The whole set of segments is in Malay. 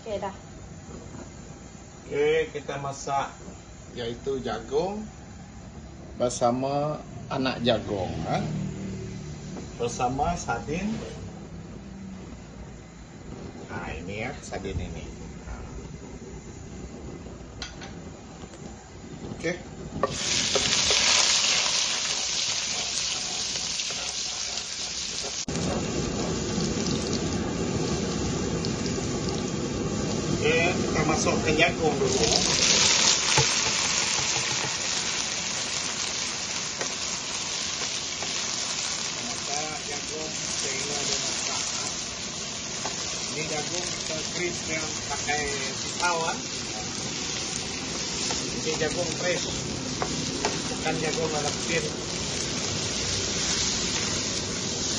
Okey dah. Okey, kita masak yaitu jagung bersama anak jagung, bersama sardin. Nah, ini ya sardin ini. Okey. Okey, kita masukkan jagung dulu. Jagung sehingga dia masak. Ini jagung kita kris yang pakai pisau. Ini jagung kris, bukan jagung dalam tin.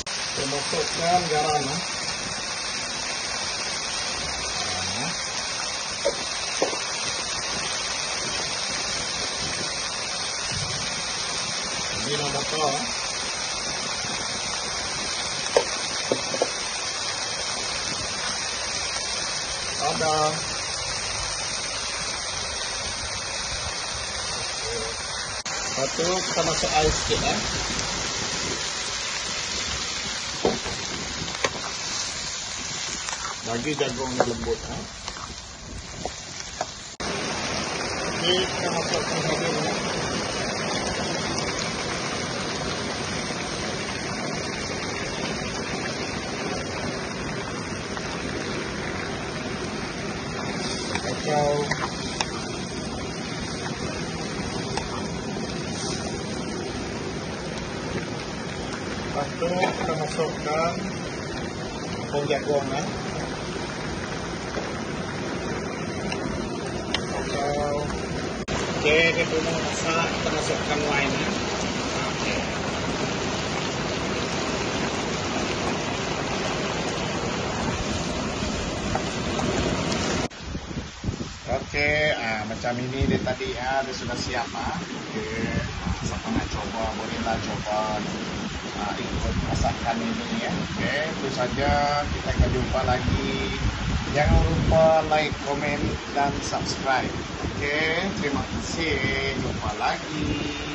Kita masukkan garam. Ini nombor betul. Ada. Lepas tu kita masuk air sikit bagi jagung ni lembut Okey, kita masukkan sardin ni. Kacau. Lepas tu kita masukkan tepung jagung Kacau. Okey, dia pun masak, kita masukkan wine Okey. Okey, macam ini dia tadi dia sudah siap Okey, siapa nak coba bolehlah coba ikut masakan ini Okey, itu saja, kita akan jumpa lagi. Jangan lupa like, komen dan subscribe. Okey, terima kasih. Jumpa lagi.